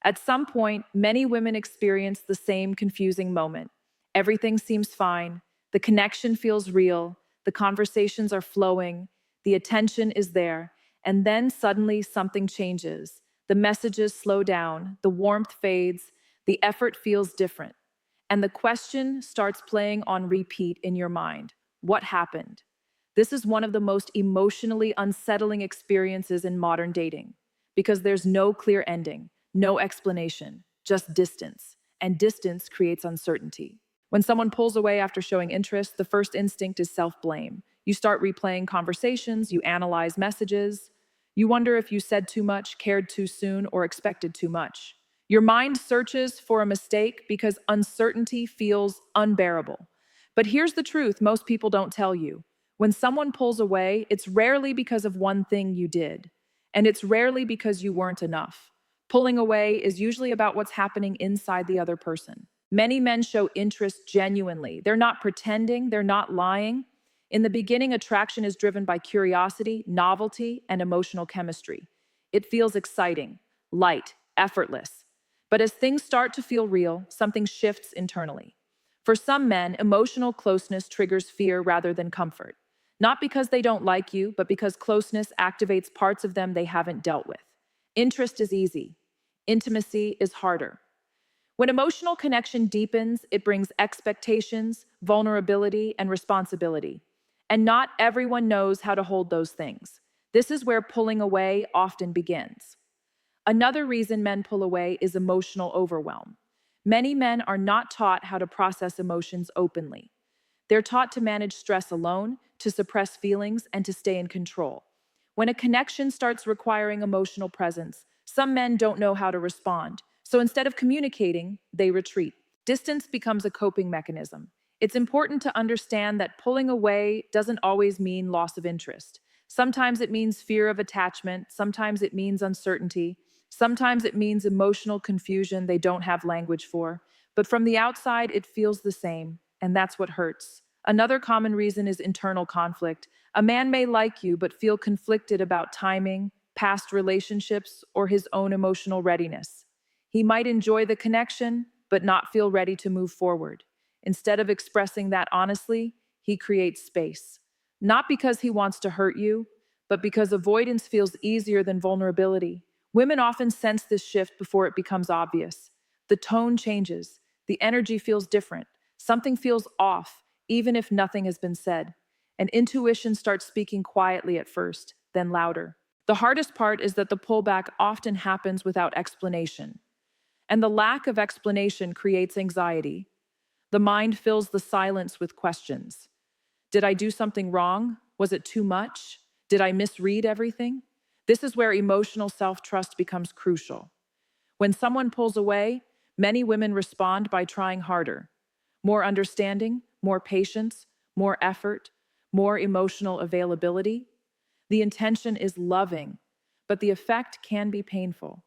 At some point, many women experience the same confusing moment. Everything seems fine, the connection feels real, the conversations are flowing, the attention is there, and then suddenly something changes. The messages slow down, the warmth fades, the effort feels different, and the question starts playing on repeat in your mind. What happened? This is one of the most emotionally unsettling experiences in modern dating because there's no clear ending, no explanation, just distance. And distance creates uncertainty. When someone pulls away after showing interest, the first instinct is self-blame. You start replaying conversations, you analyze messages, you wonder if you said too much, cared too soon, or expected too much. Your mind searches for a mistake because uncertainty feels unbearable. But here's the truth most people don't tell you. When someone pulls away, it's rarely because of one thing you did, and it's rarely because you weren't enough. Pulling away is usually about what's happening inside the other person. Many men show interest genuinely. They're not pretending, they're not lying. In the beginning, attraction is driven by curiosity, novelty, and emotional chemistry. It feels exciting, light, effortless. But as things start to feel real, something shifts internally. For some men, emotional closeness triggers fear rather than comfort. Not because they don't like you, but because closeness activates parts of them they haven't dealt with. Interest is easy. Intimacy is harder. When emotional connection deepens, it brings expectations, vulnerability, and responsibility. And not everyone knows how to hold those things. This is where pulling away often begins. Another reason men pull away is emotional overwhelm. Many men are not taught how to process emotions openly. They're taught to manage stress alone, to suppress feelings, and to stay in control. When a connection starts requiring emotional presence, some men don't know how to respond. So instead of communicating, they retreat. Distance becomes a coping mechanism. It's important to understand that pulling away doesn't always mean loss of interest. Sometimes it means fear of attachment, sometimes it means uncertainty, sometimes it means emotional confusion they don't have language for. But from the outside, it feels the same, and that's what hurts. Another common reason is internal conflict. A man may like you, but feel conflicted about timing, past relationships, or his own emotional readiness. He might enjoy the connection, but not feel ready to move forward. Instead of expressing that honestly, he creates space. Not because he wants to hurt you, but because avoidance feels easier than vulnerability. Women often sense this shift before it becomes obvious. The tone changes, the energy feels different, something feels off, even if nothing has been said. And intuition starts speaking quietly at first, then louder. The hardest part is that the pullback often happens without explanation. And the lack of explanation creates anxiety. The mind fills the silence with questions. Did I do something wrong? Was it too much? Did I misread everything? This is where emotional self-trust becomes crucial. When someone pulls away, many women respond by trying harder. More understanding, more patience, more effort, more emotional availability. The intention is loving, but the effect can be painful.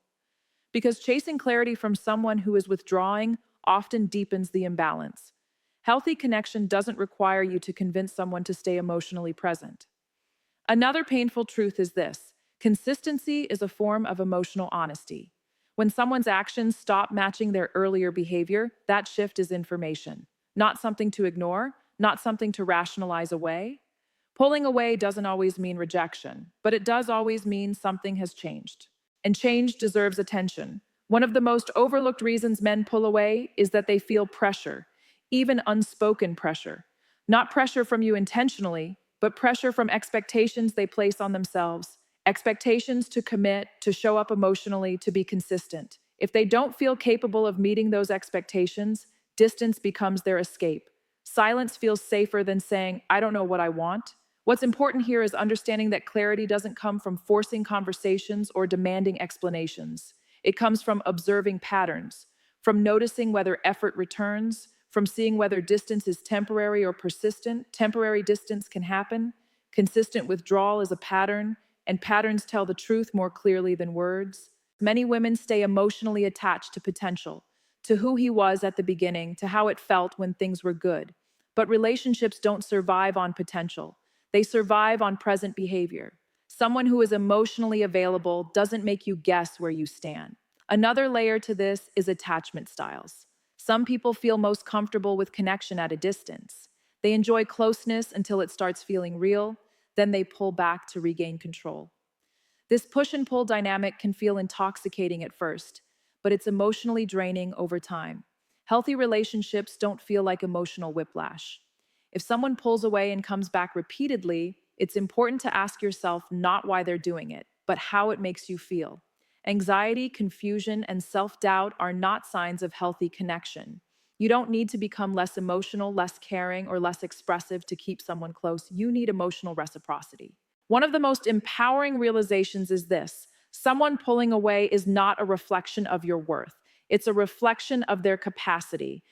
Because chasing clarity from someone who is withdrawing often deepens the imbalance. Healthy connection doesn't require you to convince someone to stay emotionally present. Another painful truth is this: consistency is a form of emotional honesty. When someone's actions stop matching their earlier behavior, that shift is information. Not something to ignore, not something to rationalize away. Pulling away doesn't always mean rejection, but it does always mean something has changed. And change deserves attention. One of the most overlooked reasons men pull away is that they feel pressure, even unspoken pressure. Not pressure from you intentionally, but pressure from expectations they place on themselves. Expectations to commit, to show up emotionally, to be consistent. If they don't feel capable of meeting those expectations, distance becomes their escape. Silence feels safer than saying, I don't know what I want. What's important here is understanding that clarity doesn't come from forcing conversations or demanding explanations. It comes from observing patterns, from noticing whether effort returns, from seeing whether distance is temporary or persistent. Temporary distance can happen. Consistent withdrawal is a pattern, and patterns tell the truth more clearly than words. Many women stay emotionally attached to potential, to who he was at the beginning, to how it felt when things were good. But relationships don't survive on potential. They survive on present behavior. Someone who is emotionally available doesn't make you guess where you stand. Another layer to this is attachment styles. Some people feel most comfortable with connection at a distance. They enjoy closeness until it starts feeling real, then they pull back to regain control. This push and pull dynamic can feel intoxicating at first, but it's emotionally draining over time. Healthy relationships don't feel like emotional whiplash. If someone pulls away and comes back repeatedly, it's important to ask yourself not why they're doing it, but how it makes you feel. Anxiety, confusion, and self doubt are not signs of healthy connection. You don't need to become less emotional, less caring, or less expressive to keep someone close. You need emotional reciprocity. One of the most empowering realizations is this: someone pulling away is not a reflection of your worth. It's a reflection of their capacity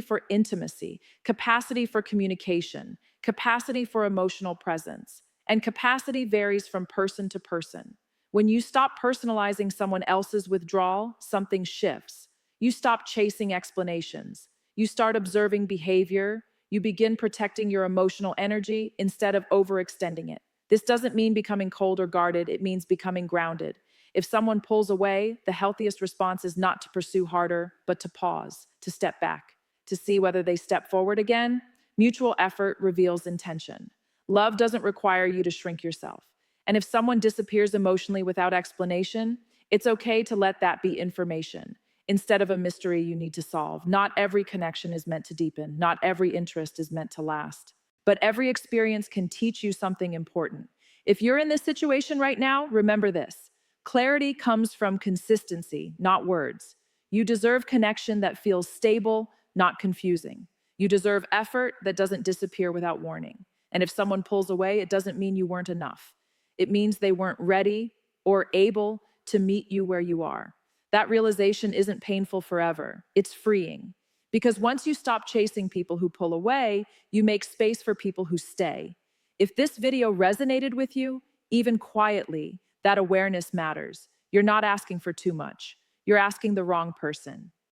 for intimacy, capacity for communication, capacity for emotional presence. And capacity varies from person to person. When you stop personalizing someone else's withdrawal, something shifts. You stop chasing explanations. You start observing behavior. You begin protecting your emotional energy instead of overextending it. This doesn't mean becoming cold or guarded, it means becoming grounded. If someone pulls away, the healthiest response is not to pursue harder, but to pause, to step back, to see whether they step forward again. Mutual effort reveals intention. Love doesn't require you to shrink yourself. And if someone disappears emotionally without explanation, it's okay to let that be information instead of a mystery you need to solve. Not every connection is meant to deepen, not every interest is meant to last. But every experience can teach you something important. If you're in this situation right now, remember this: clarity comes from consistency, not words. You deserve connection that feels stable, not confusing. You deserve effort that doesn't disappear without warning. And if someone pulls away, it doesn't mean you weren't enough. It means they weren't ready or able to meet you where you are. That realization isn't painful forever, it's freeing. Because once you stop chasing people who pull away, you make space for people who stay. If this video resonated with you, even quietly, that awareness matters. You're not asking for too much. You're asking the wrong person.